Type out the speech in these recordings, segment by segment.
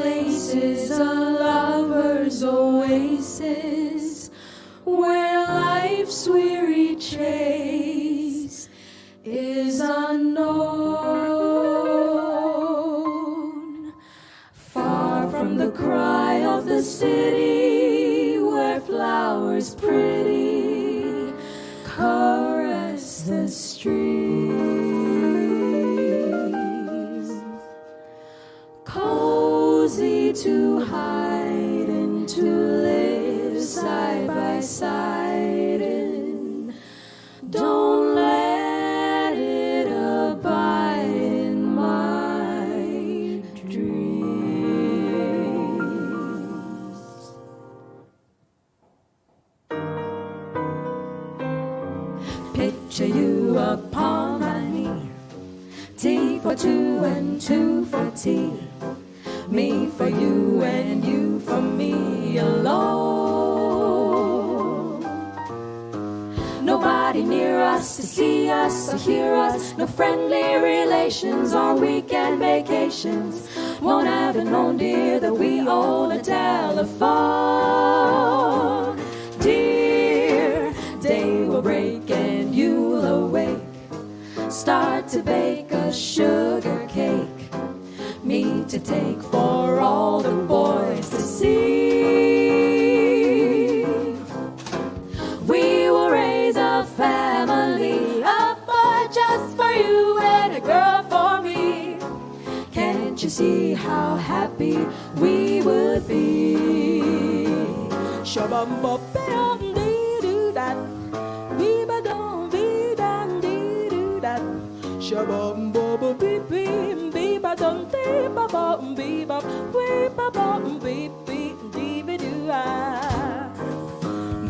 places, a lover's oasis, where life's weary chase is unknown. Far from the cry of the city, where flowers pretty caress the streets. Cozy to hide and to live side by side in. Don't let it abide in my dreams. Picture you upon my knee, tea for two and two for tea, me for you and you for me alone. Nobody near us to see us or hear us, no friendly relations or weekend vacations. Won't have it known, dear, that we own a telephone. Dear, day will break and you'll awake, start to bake a sugar cake, me to take for all the boys to see. We will raise a family, a boy just for you and a girl for me. Can't you see how happy we would be? Shabam-bop-bam-dee-doo-dat, bee-ba-dum-bee-dum-dee-doo-dat, shabam-bop-bee-bee, bee-ba-dum-dee-ba-bum-bee-bop, wee-ba-bum-bee-bee-dee-ba-doo-ah.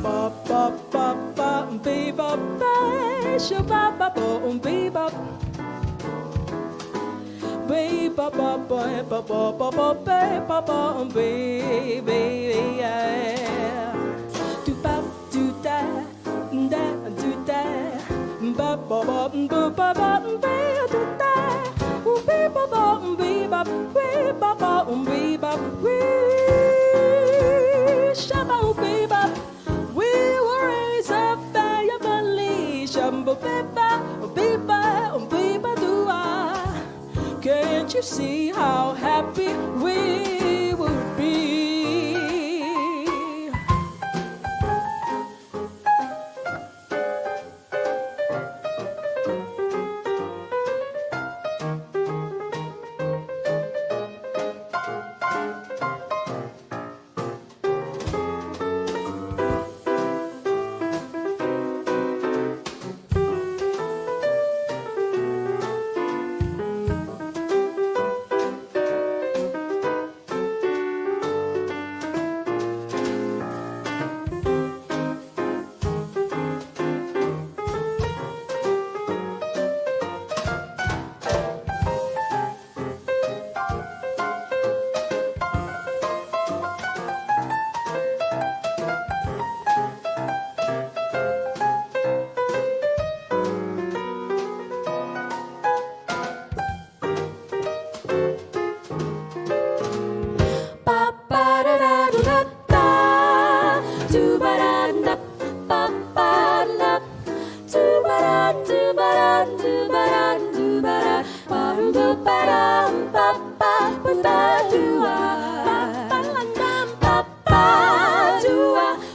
Bop-bop-bop-bop-bee-bop-ba, shabba-ba-bum-bee-bop, bee-ba-bop-bop-bop-bee-bop-bee-bee-yeah. Do-bop-do-da, da-do-da, bop-bop-bop-bop-bop-bee-do-da. Bee-bop-bop-bee-bop, bee-bop-bop-bee-bop, wee-shabba-bee-bop. We will raise a family, shabba-bee-bop-bee-bop-bee-ba-doo-ah. Can't you see how happy we would be?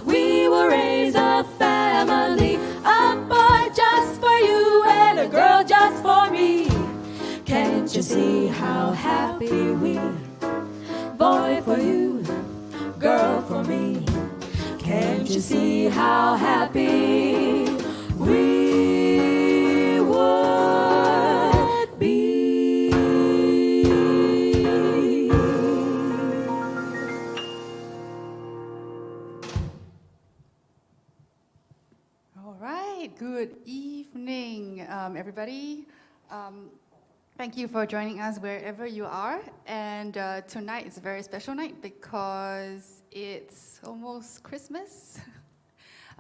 We will raise a family, a boy just for you and a girl just for me. Can't you see how happy we, boy for you, girl for me. Can't you see how happy we would be? All right, good evening, everybody. Thank you for joining us wherever you are. And tonight is a very special night because it's almost Christmas.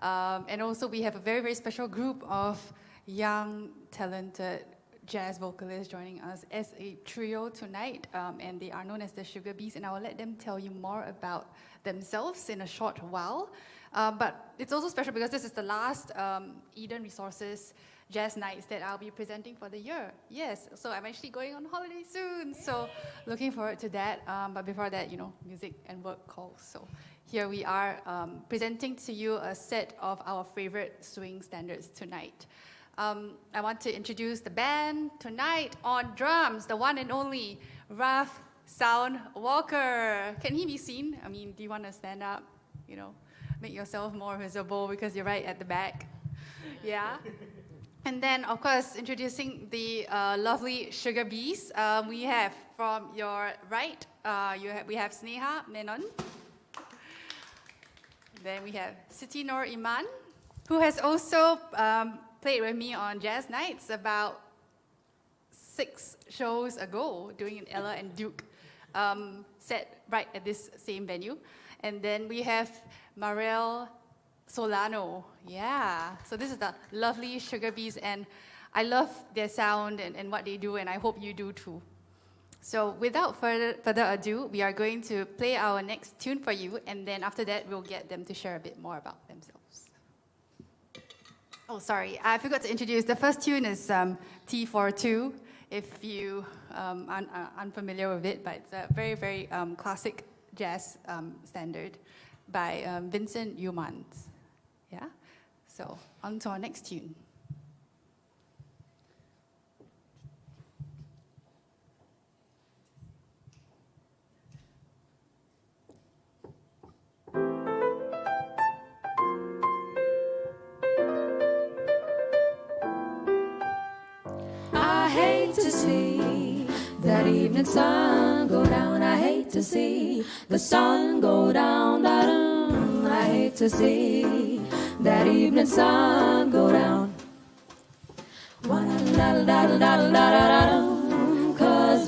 And also we have a very, very special group of young, talented jazz vocalists joining us as a trio tonight, and they are known as the Sugar Bees, and I will let them tell you more about themselves in a short while. But it's also special because this is the last Eden Resources Jazz Nights that I'll be presenting for the year. Yes, so I'm actually going on holiday soon, so looking forward to that. But before that, you know, music and work calls. So here we are presenting to you a set of our favorite swing standards tonight. I want to introduce the band tonight on drums, the one and only Raf Soundwalker. Can he be seen? I mean, do you want to stand up, you know, make yourself more visible because you're right at the back? Yeah? And then, of course, introducing the lovely Sugar Bees. We have from your right, we have Sneha, Menon. Then we have Siti Iman, who has also played with me on Jazz Nights about 6 shows ago, doing an Ella and Duke set right at this same venue. And then we have Marielle, Solano. Yeah, so this is the lovely Sugar Bees, and I love their sound and what they do, and I hope you do too. So without further ado, we are going to play our next tune for you, and then after that, we'll get them to share a bit more about themselves. Oh, sorry, I forgot to introduce. The first tune is T42, if you are unfamiliar with it, but it's a very, very classic jazz standard by Vincent Youmans. Yeah? So, on to our next tune. I hate to see that evening sun go down. I hate to see the sun go down. I hate to see that evening sun go down. Cause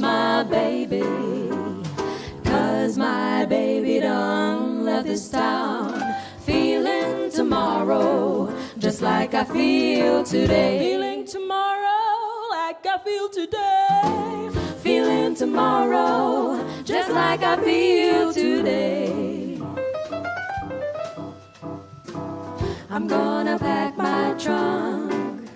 my baby done left this town. Feeling tomorrow just like I feel today. Feeling tomorrow like I feel today. Feeling tomorrow just like I feel today. I'm gonna pack my trunk,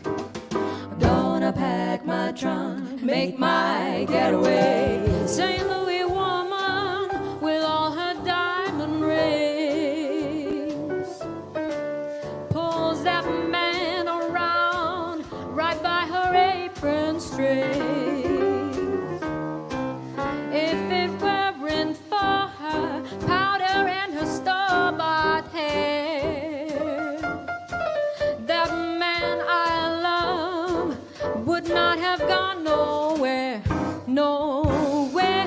gonna pack my trunk, make my getaway. St. Louis woman with all her diamond rings pulls that man around right by her apron strings. If it weren't for her powder and her store-bought hair, that man I love would not have gone nowhere, nowhere.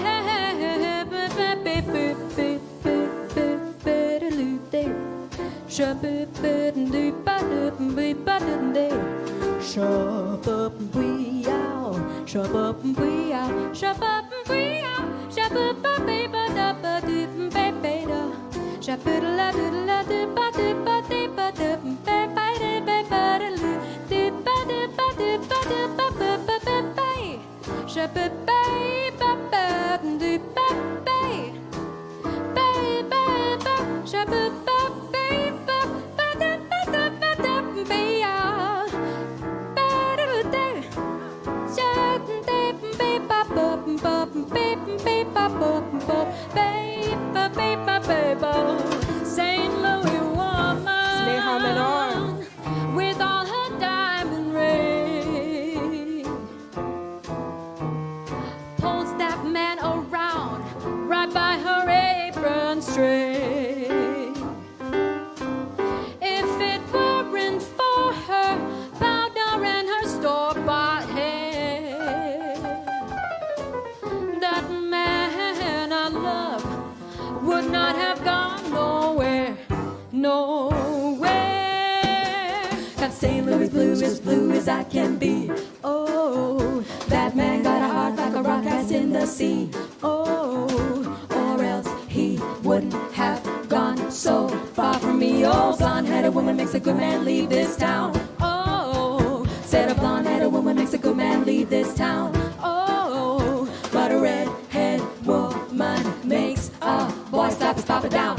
St. Louis woman, Sneha, Menon. with all her diamond ring, pulls that man around right by her apron string. If it weren't for her powder and her store-bought hair, that man I love would not have gone nowhere, nowhere. Got St. Louis blue as I can be. Oh, that man got a heart like a rock cast in the sea. Oh, or else he wouldn't have gone so far from me. Oh, blonde-headed woman makes a good man leave this town. Oh, said a blonde-headed woman makes a good man leave this town. Oh, but a redhead woman makes a boy slap his papa down.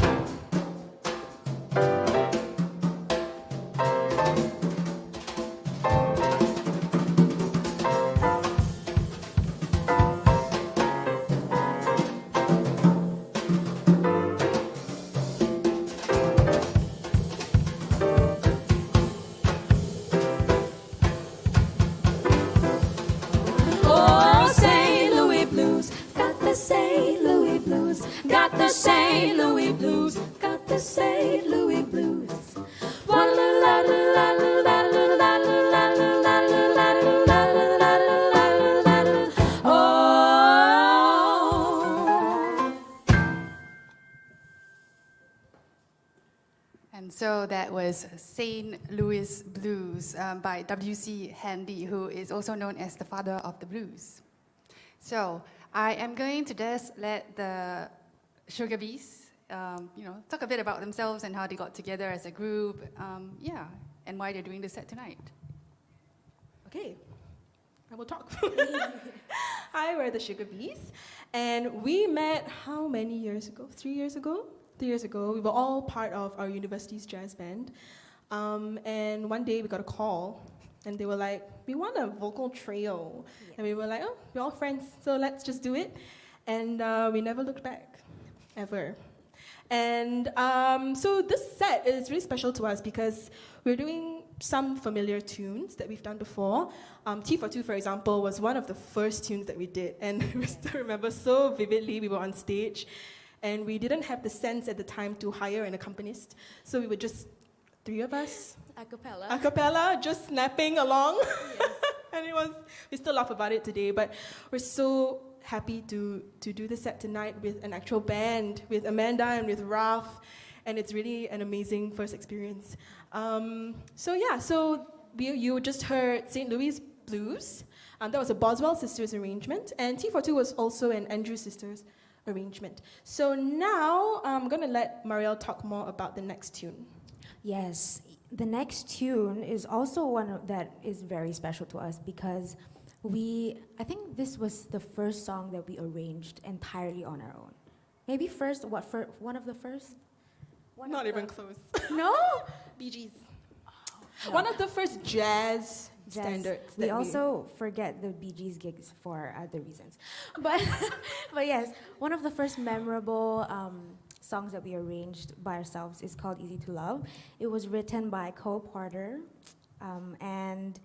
Oh, St. Louis blues, got the St. Louis blues, got the St. Louis blues, got the St. Louis blues. Oh. And so that was St. Louis Blues by W.C. Handy, who is also known as the father of the blues. So I am going to just let the Sugar Bees, talk a bit about themselves and how they got together as a group, and why they're doing this set tonight. Okay, I will talk. Hi, we're the Sugar Bees, and we met how many years ago? 3 years ago? 3 years ago. We were all part of our university's jazz band, and one day we got a call, and they were like, we want a vocal trio. Yes. And we were like, oh, we're all friends, so let's just do it. And we never looked back, ever. And so this set is really special to us because we're doing some familiar tunes that we've done before. T for Two, for example, was one of the first tunes that we did. And we still remember so vividly, we were on stage, and we didn't have the sense at the time to hire an accompanist. So we were just 3 of us. A cappella. A cappella, just snapping along. Yes. And we still laugh about it today, but we're so happy to do the set tonight with an actual band, with Amanda and with Raf, and it's really an amazing first experience. So you just heard St. Louis Blues. That was a Boswell Sisters arrangement, and T42 was also an Andrews Sisters arrangement. So now I'm going to let Marielle talk more about the next tune. Yes, the next tune is also one that is very special to us because I think this was the first song that we arranged entirely on our own. Maybe one of the first? Not even close. No? Bee Gees. No. One of the first jazz standards. We also forget the Bee Gees gigs for other reasons. But yes, one of the first memorable songs that we arranged by ourselves is called Easy to Love. It was written by Cole Porter, and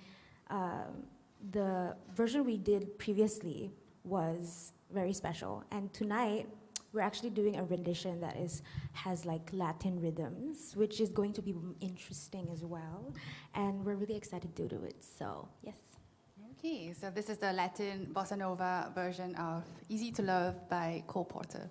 the version we did previously was very special. And tonight, we're actually doing a rendition that has like Latin rhythms, which is going to be interesting as well. And we're really excited to do it, so yes. Okay, so this is the Latin bossa nova version of Easy to Love by Cole Porter.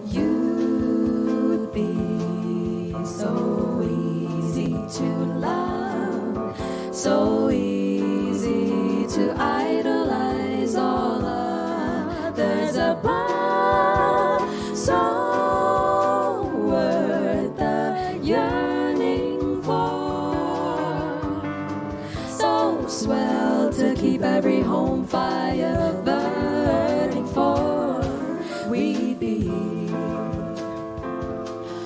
You'd be so easy to love, so easy to idolize all others above, so worth the yearning for, so swell to keep every home fire burning for. We'd be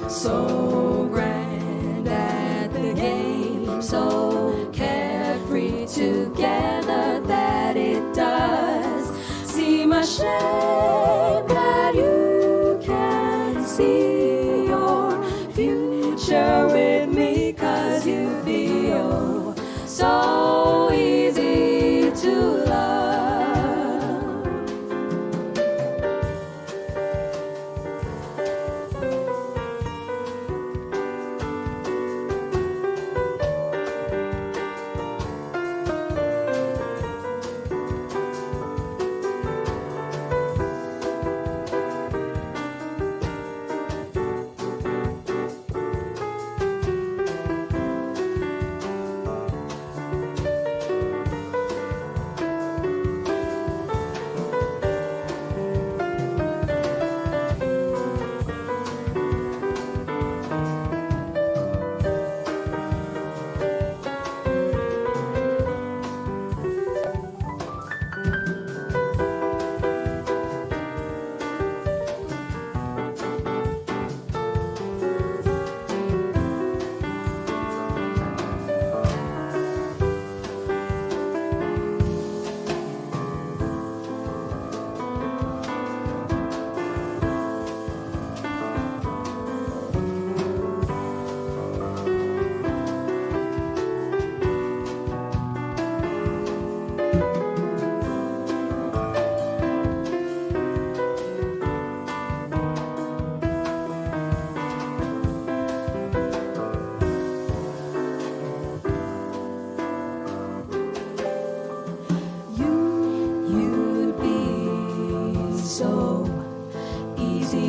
so grand at the game, so carefree together that it does seem a shame that you can't see your future with me, 'cause you'd be oh so easy to love.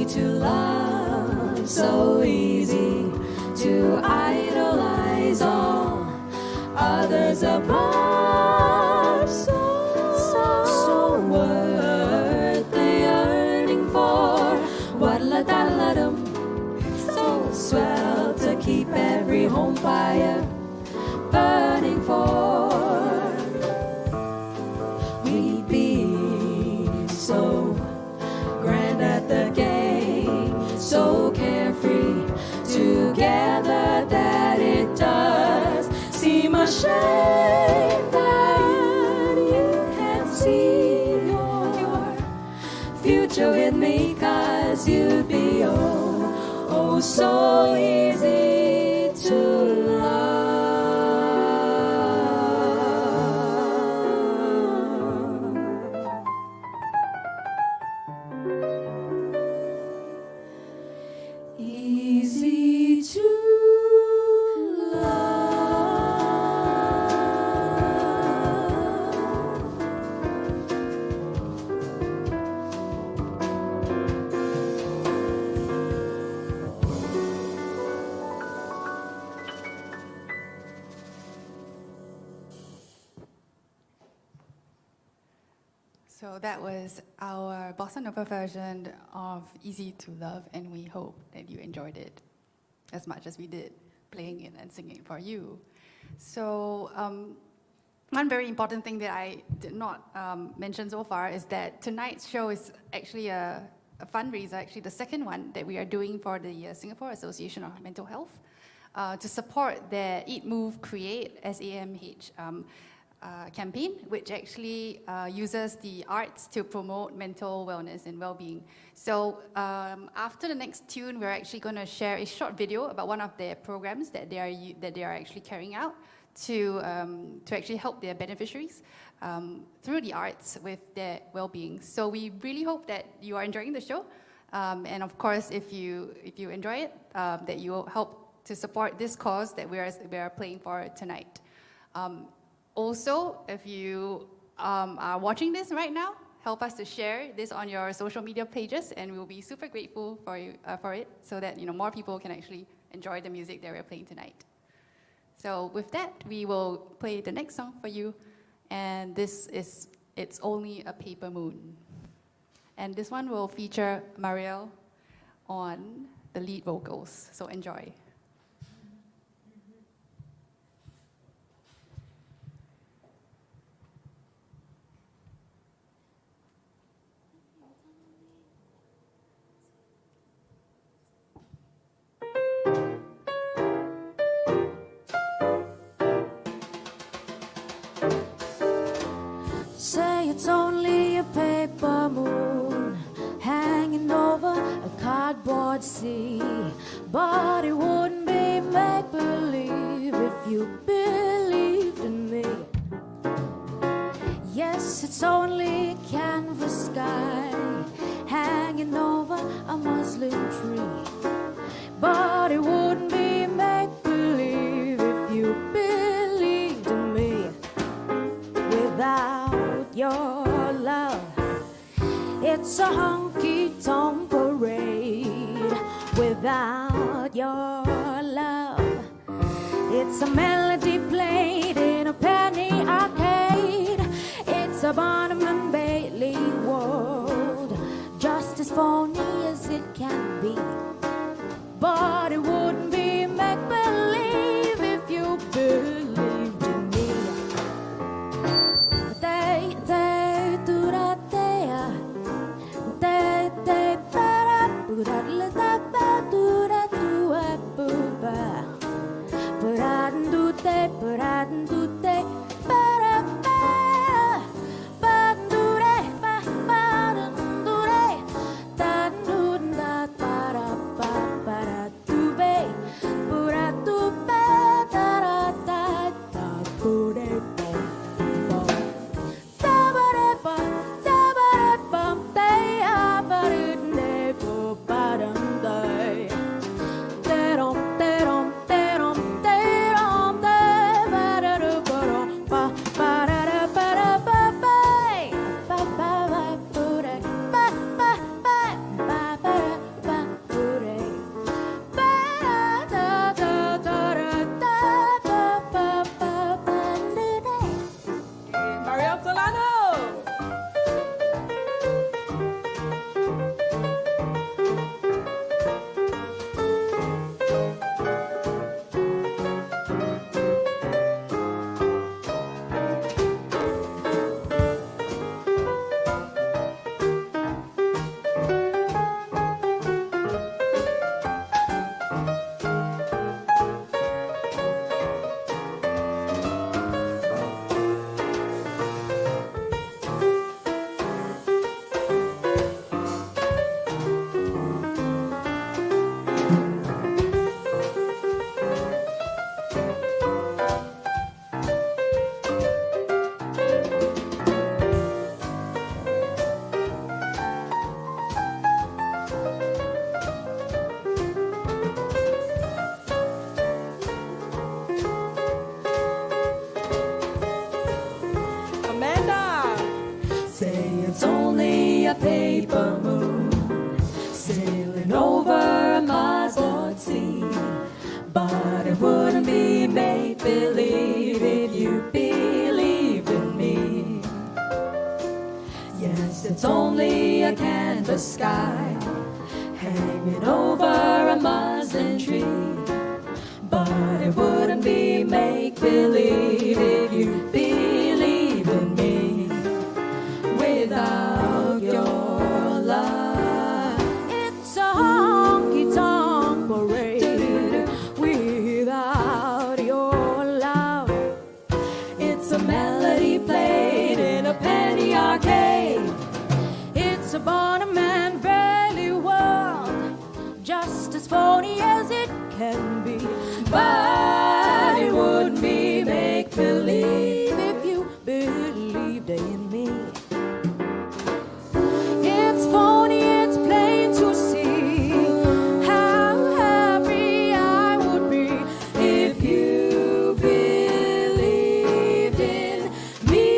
easy to love, so easy to idolize all others above. So worth the yearning for. What la da la dum. So swell to keep every home fire burning for. We'd be so grand at the game, so carefree together that it does seem a shame that you can't see your future with me, 'cause you'd be oh so easy to love. Easy to love. So that was our bossa nova version of Easy to Love, and we hope that you enjoyed it as much as we did playing it and singing it for you. So one very important thing that I did not mention so far is that tonight's show is actually a fundraiser, actually the second one that we are doing for the Singapore Association of Mental Health to support their Eat, Move, Create, SAMH campaign, which actually uses the arts to promote mental wellness and well-being. So after the next tune, we're actually going to share a short video about one of their programs that they are actually carrying out to actually help their beneficiaries through the arts with their well-being. So we really hope that you are enjoying the show, and of course, if you enjoy it, that you will help to support this cause that we are playing for tonight. Also, if you are watching this right now, help us to share this on your social media pages, and we'll be super grateful for you for it, so that more people can actually enjoy the music that we're playing tonight. So with that, we will play the next song for you, and this is It's Only a Paper Moon. And this one will feature Marielle on the lead vocals, so enjoy. Say it's only a paper moon hanging over a cardboard sea, but it wouldn't be make-believe if you believed in me. Yes, it's only a canvas sky hanging over a muslin tree, but it wouldn't be make-believe if you believed in me. Without your love, it's a honky-tonk parade. Without your love, it's a melody played in a penny arcade. It's a Barnum and Bailey world, just as phony as it can be. But it wouldn't be make-believe if you believed in me. But a paper moon sailing over a Mars-board sea. But it wouldn't be make-believe if you believed in me. Yes, it's only a canvas sky hanging over a muslin tree. But it wouldn't be make-believe if you believe in me. Without your love, it's a honky-tonk parade. Without your love, it's a melody played in a penny arcade. It's a bottom and belly world, just as phony as it can be. But it would be make-believe if you believed in me. It's phony, it's plain to see how happy I would be if you believed in me.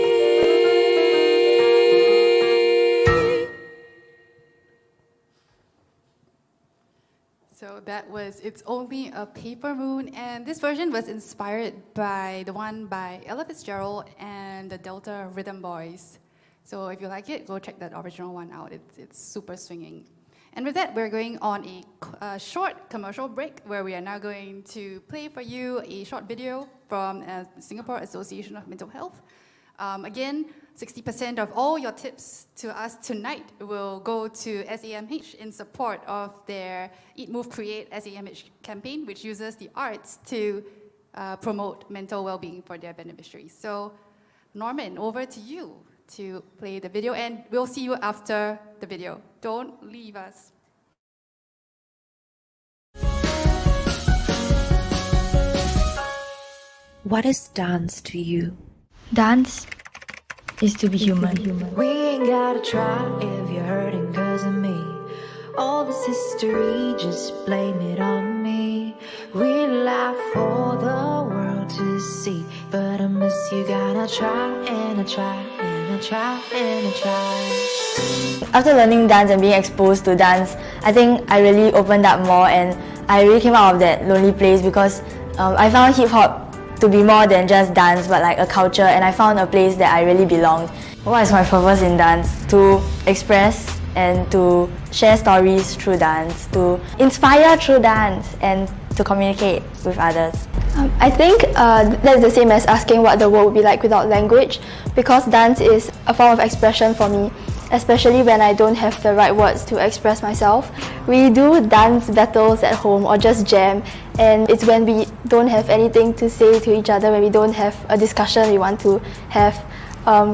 So that was It's Only a Paper Moon, and this version was inspired by the one by Ella Fitzgerald and the Delta Rhythm Boys. So if you like it, go check that original one out. It's super swinging. And with that, we're going on a short commercial break where we are now going to play for you a short video from the Singapore Association of Mental Health. Again, 60% of all your tips to us tonight will go to SAMH in support of their Eat, Move, Create SAMH campaign, which uses the arts to promote mental well-being for their beneficiaries. So, Norman, over to you to play the video, and we'll see you after the video. Don't leave us. What is dance to you? Dance is to be human. We ain't gotta try if you're hurting cause of me. All this history, just blame it on me. We laugh for the world to see, but I miss you gotta try and I try and I try and I try. After learning dance and being exposed to dance, I think I really opened up more and I really came out of that lonely place because I found hip-hop to be more than just dance but like a culture, and I found a place that I really belonged. What is my purpose in dance? To express and to share stories through dance, to inspire through dance, and to communicate with others. I think that's the same as asking what the world would be like without language, because dance is a form of expression for me, especially when I don't have the right words to express myself. We do dance battles at home or just jam, and it's when we don't have anything to say to each other, when we don't have a discussion we want to have,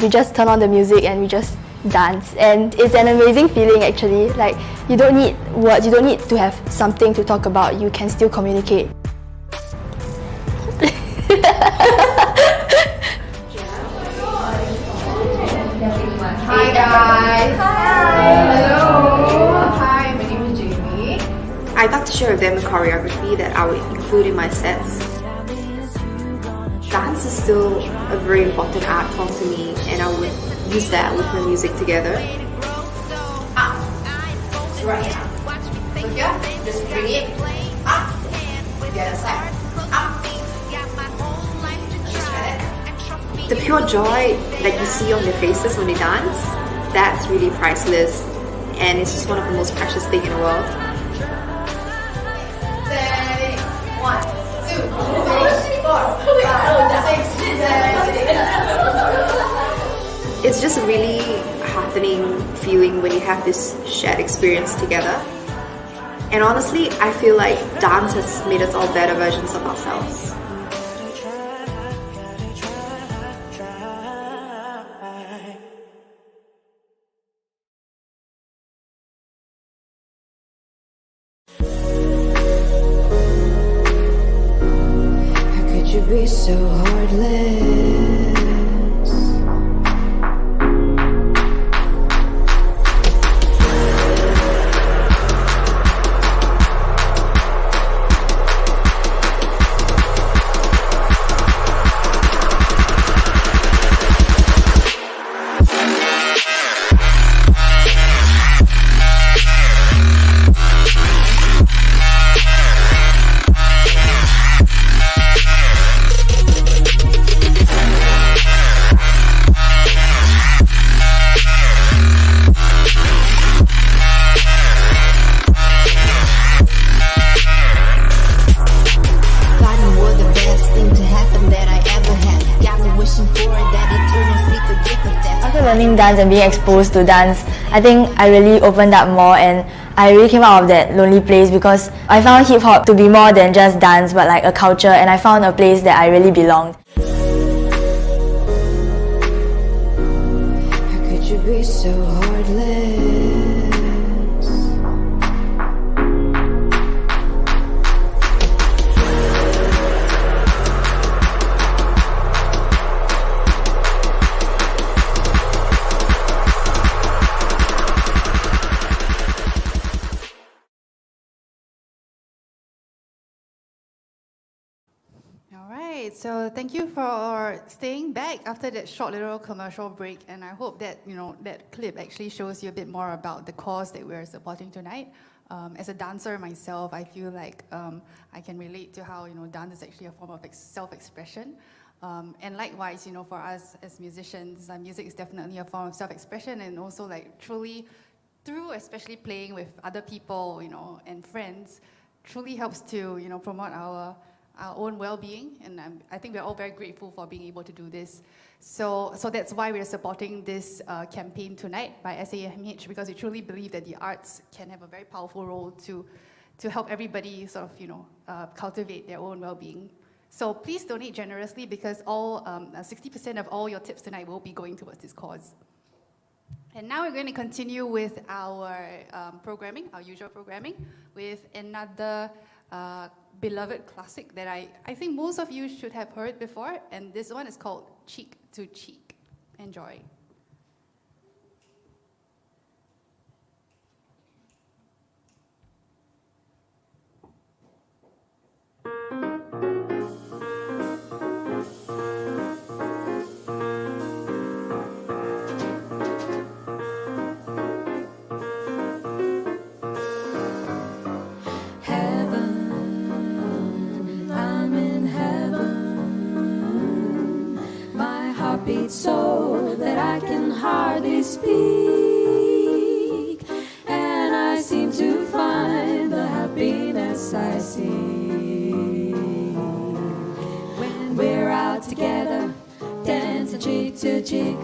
we just turn on the music and we just dance, and it's an amazing feeling actually. Like, you don't need words, you don't need to have something to talk about, you can still communicate. Hi guys! Hi! Hello! Hi, my name is Jamie. I'd like to share with them a choreography that I would include in my sets. Dance is still a very important art form to me, and I would use that with my music together. Up. So right here. So here, just bring it up. The other side. Up. The pure joy that you see on their faces when they dance, that's really priceless, and it's just one of the most precious things in the world. 1, 2, 3, 4, 5, 6, 7. It's just a really heartening feeling when you have this shared experience together. And honestly, I feel like dance has made us all better versions of ourselves. Be so heartless. After learning dance and being exposed to dance, I think I really opened up more and I really came out of that lonely place because I found hip hop to be more than just dance but like a culture, and I found a place that I really belonged. How could you be so heartless? All right, so thank you for staying back after that short little commercial break, and I hope that that clip actually shows you a bit more about the cause that we're supporting tonight. As a dancer myself, I feel like I can relate to how dance is actually a form of self-expression, and likewise, for us as musicians, music is definitely a form of self-expression, and also like truly through especially playing with other people, and friends, truly helps to promote our own well-being, and I think we're all very grateful for being able to do this. So that's why we're supporting this campaign tonight by SAMH, because we truly believe that the arts can have a very powerful role to help everybody sort of cultivate their own well-being. So please donate generously, because 60% of all your tips tonight will be going towards this cause. And now we're going to continue with our programming, our usual programming, with another beloved classic that I think most of you should have heard before, and this one is called Cheek to Cheek. Enjoy. Beats so that I can hardly speak, and I seem to find the happiness I see when we're out together, dancing cheek to cheek.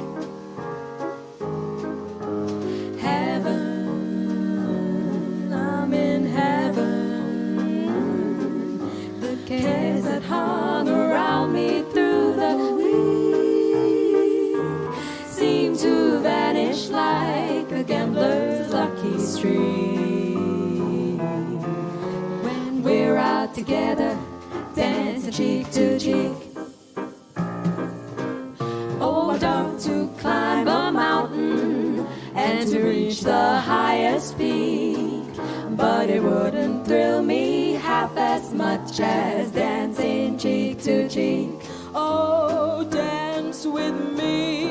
Heaven, I'm in heaven. The cares that hung around me through the seem to vanish like a gambler's lucky streak when we're out together, dancing cheek to cheek. Oh, I'd love to climb a mountain and to reach the highest peak, but it wouldn't thrill me half as much as dancing cheek to cheek. Oh, dance with me.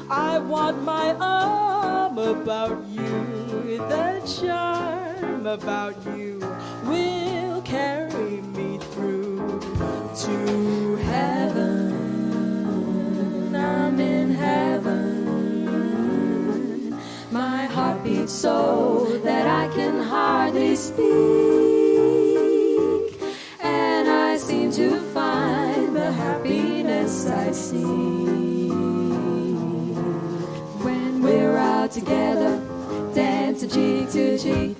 I want my arm about you. The charm about you will carry me through to heaven. I'm in heaven. My heart beats so that I can hardly speak, and I seem to find the happiness I see when we're out together, dancing cheek to cheek.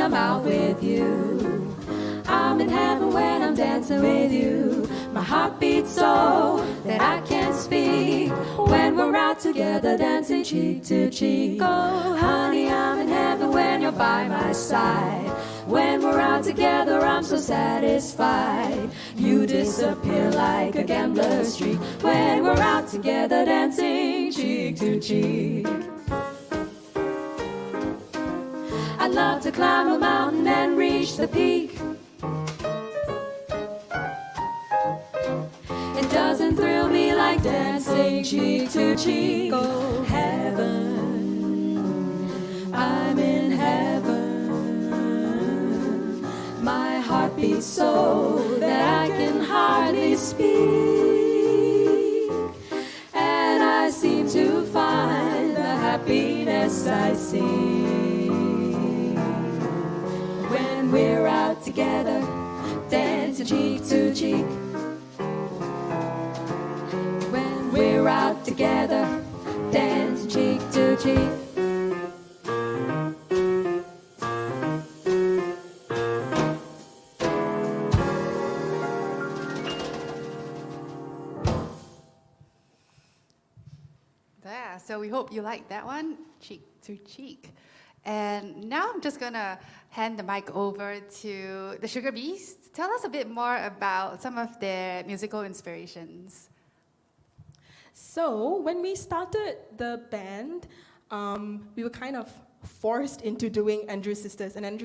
I'm out with you. I'm in heaven when I'm dancing with you. My heart beats so that I can't speak when we're out together dancing cheek to cheek. Oh, honey, I'm in heaven when you're by my side. When we're out together, I'm so satisfied. You disappear like a gambler's streak when we're out together dancing cheek to cheek. I'd love to climb a mountain and reach the peak. It doesn't thrill me like dancing cheek to cheek. Oh, heaven, I'm in heaven. My heart beats so that I can hardly speak, and I seem to find the happiness I seek when we're out together, dancing cheek to cheek. When we're out together, dancing cheek to cheek. Yeah, so we hope you like that one, cheek to cheek. And now I'm just gonna hand the mic over to the Sugar Bees. Tell us a bit more about some of their musical inspirations. So when we started the band, we were kind of forced into doing an Andrew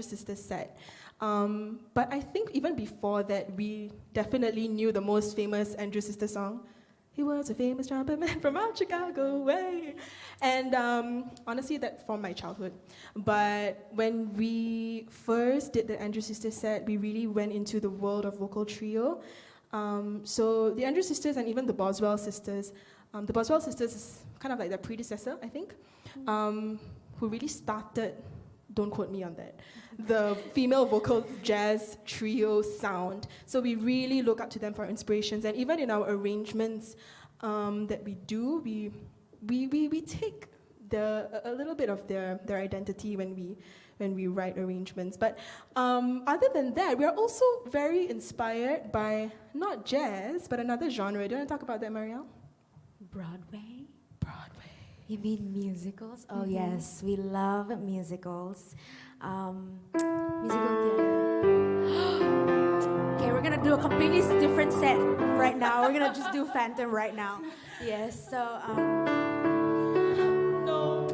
Sisters set. But I think even before that, we definitely knew the most famous Andrew Sisters song. He was a famous trumpet man from out Chicago way. And honestly, that's from my childhood. But when we first did the Andrew Sisters set, we really went into the world of vocal trio. So the Andrew Sisters and even the Boswell Sisters, the Boswell Sisters is kind of like their predecessor, I think, who really started, don't quote me on that, the female vocal jazz trio sound. So we really look up to them for inspirations, and even in our arrangements that we do, we take a little bit of their identity when we write arrangements. But other than that, we are also very inspired by not jazz, but another genre. Do you want to talk about that, Marielle? Broadway? Broadway. You mean musicals? Oh, yes, we love musicals. Musical theater. Okay, we're gonna do a completely different set right now. We're gonna just do Phantom right now. Yes, so No.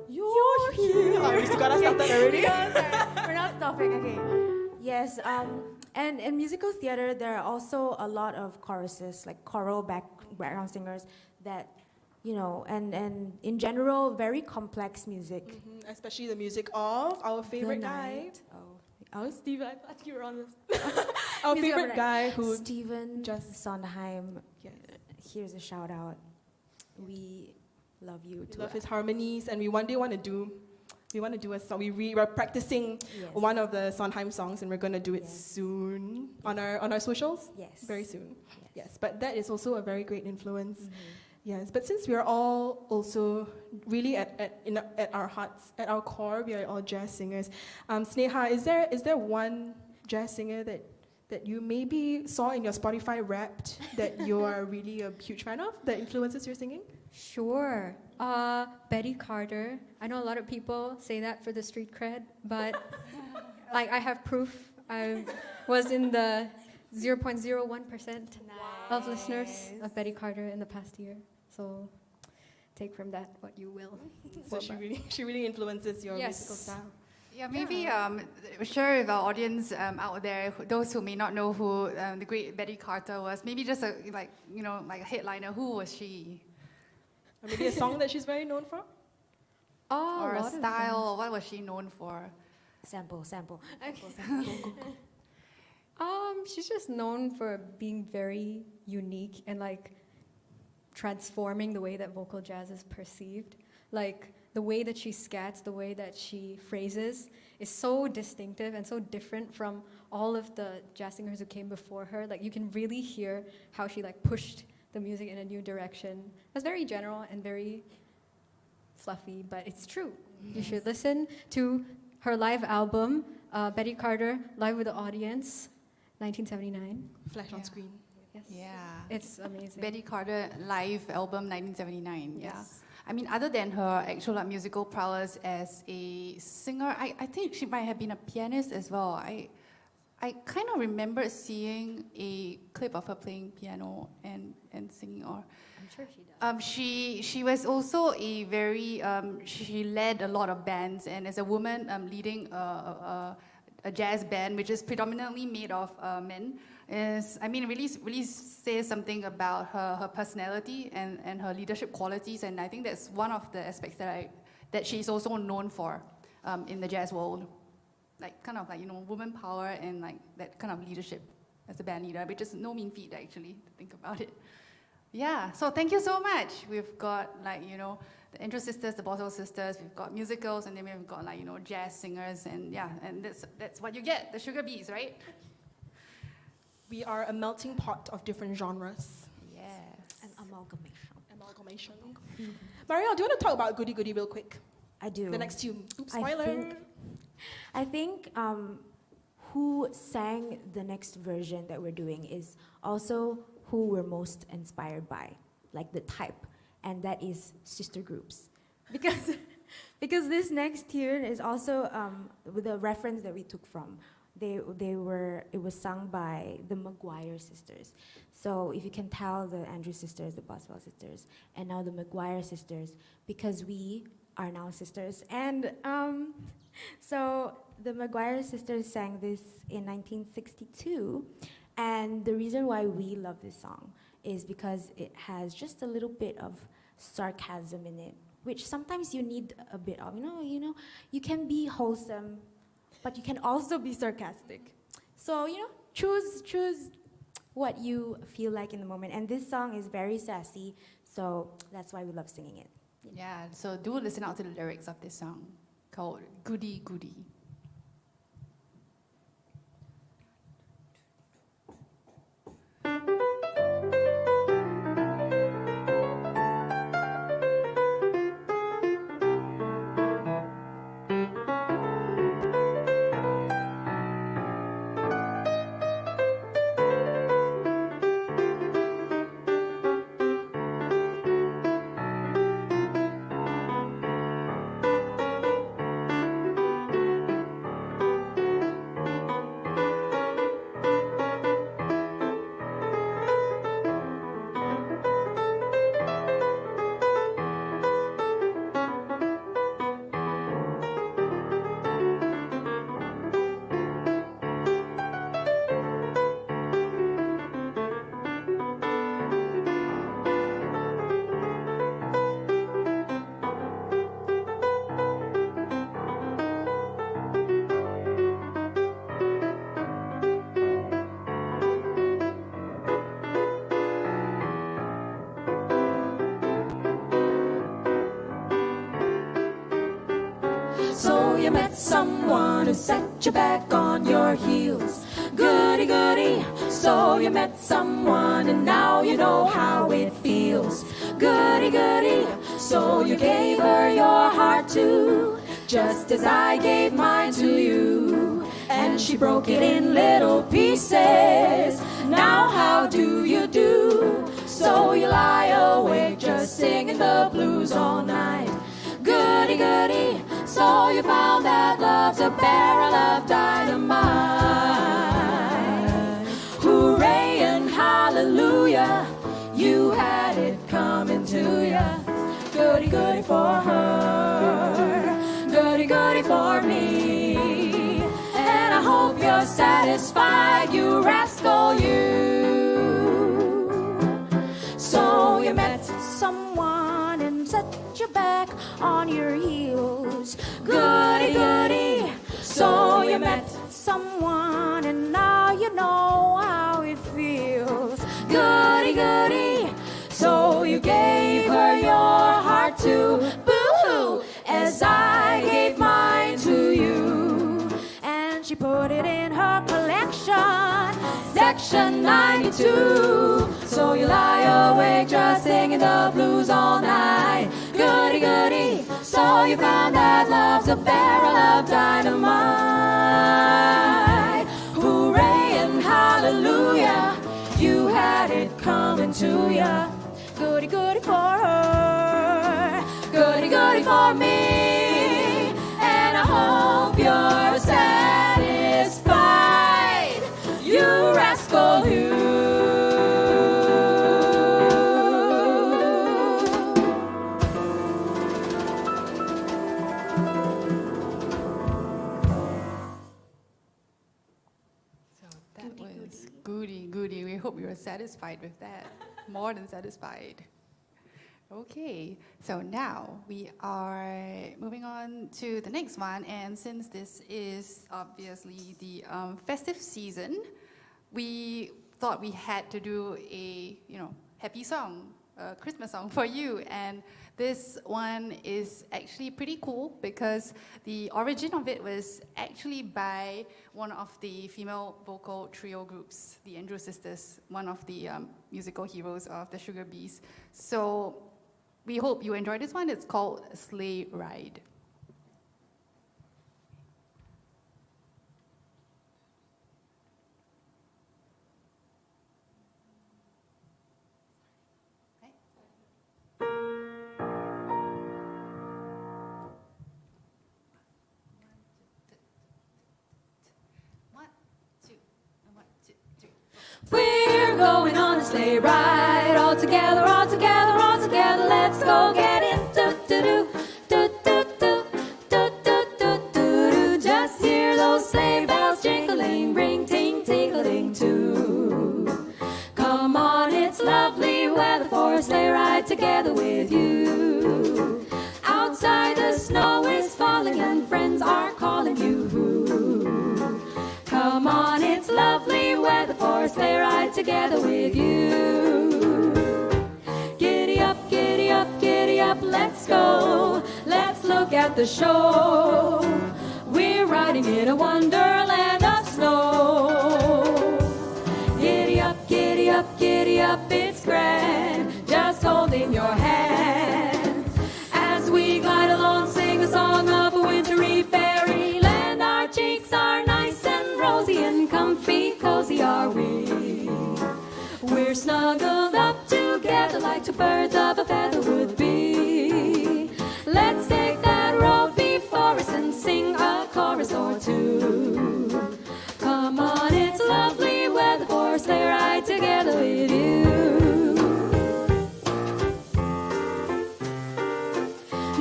You're here. Oh, we gotta stop that already. We're not stopping. Okay. Yes. And in musical theater, there are also a lot of choruses, like choral background singers that, you know, and in general, very complex music. Especially the music of our favorite The guy. Night. Oh, Steven, I thought you were on this. Our Music favorite of the guy Night. who Steven just- Sondheim. Yes. Here's a shout out. We love you We too. love his harmonies, and we one day want to do a song. We're practicing one of the Sondheim songs, and we're gonna do it soon on our socials. Yes. Very soon. Yes, but that is also a very great influence. Yes, but since we are all also really at our hearts, at our core, we are all jazz singers. Sneha, is there one jazz singer that you maybe saw in your Spotify Wrapped that you are really a huge fan of, that influences your singing? Sure. Betty Carter. I know a lot of people say that for the street cred, but like I have proof. I was in the 0.01% of listeners of Betty Carter in the past year. So take from that what you will. So she really influences your Yes. musical style. Yeah, maybe share with our audience out there, those who may not know who the great Betty Carter was. Maybe just a headliner. Who was she? Or maybe a song that she's very known for? Oh, Or a lot of style? Or what was she known for? Sample. She's just known for being very unique and like transforming the way that vocal jazz is perceived. Like the way that she scats, the way that she phrases is so distinctive and so different from all of the jazz singers who came before her. Like you can really hear how she like pushed the music in a new direction. That's very general and very fluffy, but it's true. You should listen to her live album, Betty Carter, Live with the Audience. 1979. Flash on Yeah. screen. Yes. Yeah. It's amazing. Betty Carter live album 1979. Yeah. Yes. I mean, other than her actual like, musical prowess as a singer, I think she might have been a pianist as well. I kind of remember seeing a clip of her playing piano and singing. Or I'm sure she does. she was also a very she led a lot of bands, and as a woman leading a jazz band which is predominantly made of men is, I mean, really says something about her personality and her leadership qualities, and I think that's one of the aspects that she's also known for in the jazz world, like kind of like, you know, woman power and like that kind of leadership as a band leader, which is no mean feat actually to think about it. Yeah, so thank you so much. We've got like, you know, the Intro Sisters, the Boswell Sisters, we've got musicals, and then we've got like, you know, jazz singers, and yeah, and that's what you get, the Sugar Bees, right? We are a melting pot of different genres. Yes. An amalgamation. Amalgamation. Marielle, do you want to talk about Goody Goody real quick? I do. The next tune. Oops, I spoiler. think who sang the next version that we're doing is also who we're most inspired by, like the type, and that is sister groups. Because this next tune is also with the reference that we took from. It was sung by the Maguire sisters. So if you can tell, the Andrews sisters, the Boswell sisters, and now the Maguire sisters, because we are now sisters. And so the Maguire sisters sang this in 1962. And the reason why we love this song is because it has just a little bit of sarcasm in it, which sometimes you need a bit of, you know, you can be wholesome, but you can also be sarcastic. So, you know, choose what you feel like in the moment. And this song is very sassy, so that's why we love singing it. Yeah, so do listen out to the lyrics of this song called Goody Goody. So you met someone who set you back on your heels. Goody goody. So you met someone and now you know how it feels. Goody goody. So you gave her your heart too, just as I gave mine to you. And she broke it in little pieces. Now how do you do? So you lie awake just singing the blues all night. Goody goody. So you found that love's a barrel of dynamite. Hooray and hallelujah, you had it coming to ya. Goody goody for her, goody goody for me. And I hope you're satisfied, you rascal you. So you met someone and set you back on your heels. Goody goody. So you met someone and now you know how it feels. Goody goody. So you gave her your heart too, boo-hoo, as I gave mine to you. And she put it in her collection, section 92. So you lie awake just singing the blues all night. Goody goody. So you found that love's a barrel of dynamite. Hooray and hallelujah. hallelujah. You had it coming to ya. Goody goody for her, goody goody for me, and I hope you're satisfied, you rascal you. So that was Goody Goody. We hope you were satisfied with that. More than satisfied. Okay, so now we are moving on to the next one, and since this is obviously the festive season, we thought we had to do a happy song, a Christmas song for you, and this one is actually pretty cool because the origin of it was actually by one of the female vocal trio groups, the Andrew Sisters, one of the musical heroes of the Sugar Bees. So we hope you enjoy this one. It's called Sleigh Ride. We're going on a sleigh ride, all together, all together, all together. Let's go get it. Do do do do do do do do do. Just hear those sleigh bells jingling, ring, ting, tingling too. Come on, it's lovely weather for a sleigh ride together with you. Outside the snow is falling and friends are calling you. Come on, it's lovely weather for a sleigh ride together with you. Giddy up, giddy up, giddy up, let's go. Let's look at the show. We're riding in a wonderland of snow. Giddy up, giddy up, giddy up, it's grand. Just holding your hand. As we glide along, sing a song of a wintry fairyland. Our cheeks are nice and rosy and comfy, cozy are we. We're snuggled up together like two birds of a feather would be. Let's take that road before us and sing a chorus or two. Come on, it's lovely weather for a sleigh ride together with you.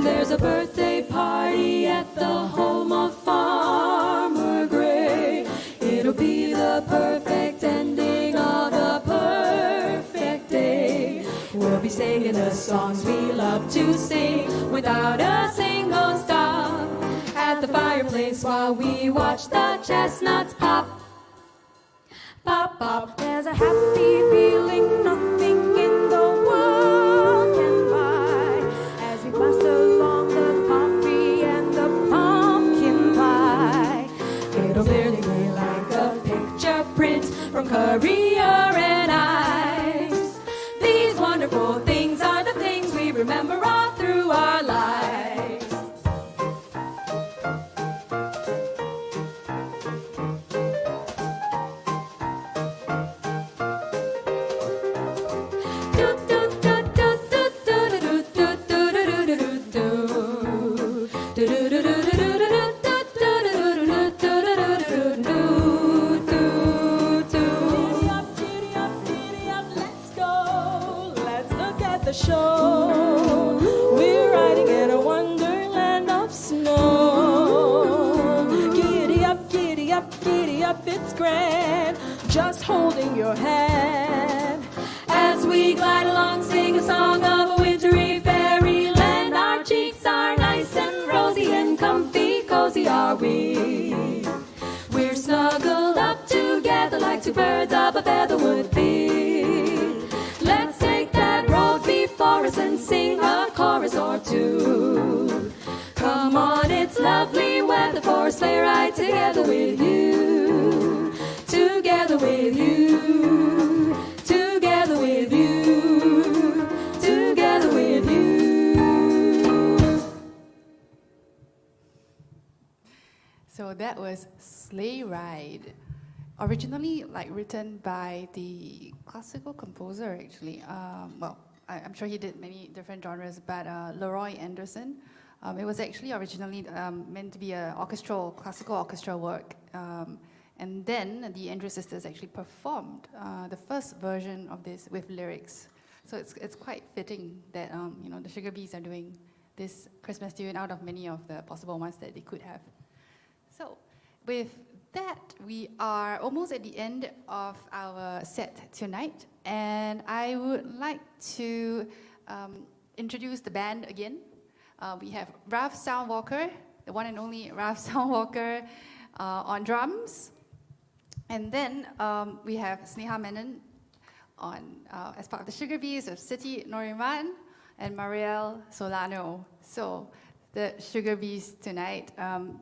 There's a birthday party at the home of Farmer Gray. It'll be the perfect ending of a perfect day. We'll be singing the songs we love to sing without a single stop. At the fireplace while we watch the chestnuts pop. Pop, pop. There's a happy feeling nothing in the world can buy. As we pass along the coffee and the pumpkin pie, It'll clearly be like a picture print from Courier and Ives. These wonderful things are the things we remember all through our lives. Do do do do do do do do do do do do do do do do. The show. We're riding in a wonderland of snow. Giddy up, giddy up, giddy up, it's grand. Just holding your hand. As we glide along, sing a song of a wintry fairyland. Our cheeks are nice and rosy and comfy, cozy are we. We're snuggled up together like two birds of a feather would be. Let's take that road before us and sing a chorus or two. Come on, it's lovely weather for a sleigh ride together with you. Together with you. Together with you. Together with you. So that was Sleigh Ride. originally written by the classical composer, actually. I'm sure he did many different genres, but Leroy Anderson. It was actually originally meant to be a classical orchestral work. And then the Andrews sisters actually performed the first version of this with lyrics. So it's quite fitting that the Sugar Bees are doing this Christmas tune out of many of the possible ones that they could have. So with that, we are almost at the end of our set tonight, and I would like to introduce the band again. We have Raf Soundwalker, the one and only Raf Soundwalker on drums. And then we have Sneha Menon as part of the Sugar Bees of Siti, Iman, and Marielle, Solano. So the Sugar Bees tonight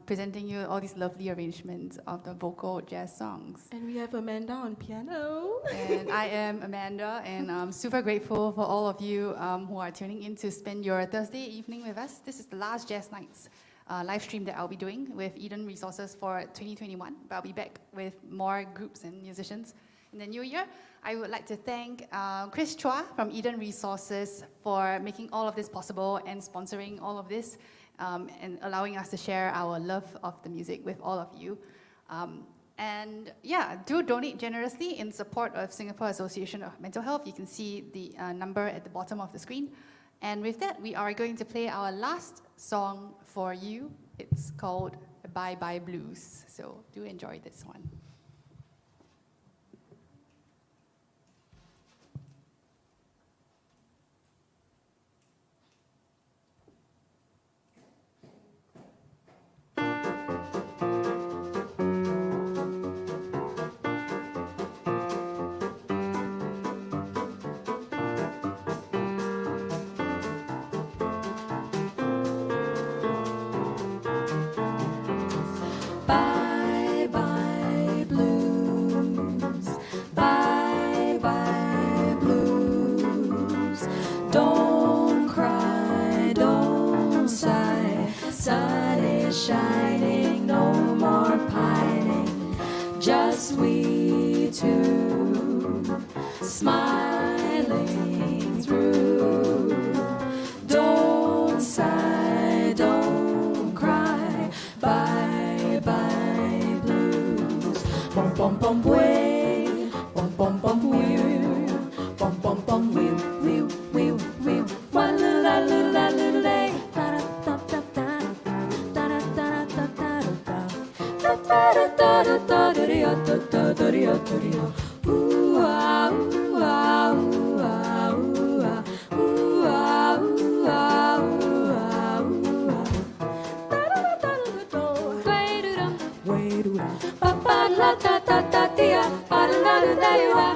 presenting you all these lovely arrangements of the vocal jazz songs. And we have Amanda on piano. And I am Amanda, and I'm super grateful for all of you who are tuning in to spend your Thursday evening with us. This is the last Jazz Nights live stream that I'll be doing with Eden Resources for 2021. But I'll be back with more groups and musicians in the new year. I would like to thank Chris Chua from Eden Resources for making all of this possible and sponsoring all of this and allowing us to share our love of the music with all of you. And yeah, do donate generously in support of Singapore Association of Mental Health. You can see the number at the bottom of the screen. And with that, we are going to play our last song for you. It's called Bye Bye Blues. So do enjoy this one. Bye bye blues, bye bye blues. Don't cry, don't sigh. Sun is shining, no more pining. Just we two smiling through. Don't sigh, don't cry. Bye bye blues. Bum bum bum way, bum bum bum wee, bum bum bum wee wee wee wee. Wa la la la la la la. Da da da da da da da da da da da da da da da da da da da da. Ooh ah ooh ah ooh ah ooh ah ooh ah ooh ah ooh ah ooh ah. Pa pa la ta ta ta tia, pa la la la la.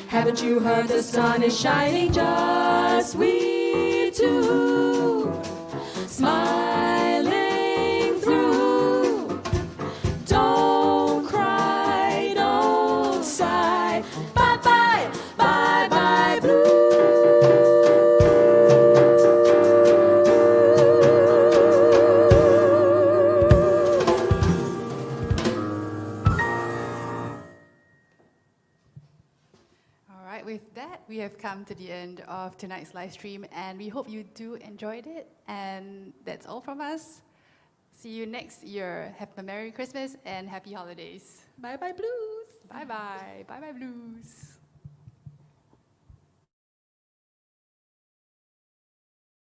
Haven't you heard the sun is shining? Just we two smiling through. Don't cry, don't sigh. Bye bye, bye bye blues. right, with that, we have come to the end of tonight's live stream, and we hope you do enjoyed it. And that's all from us. See you next year. Have a Merry Christmas and Happy Holidays. Bye bye blues. Bye bye. Bye bye blues.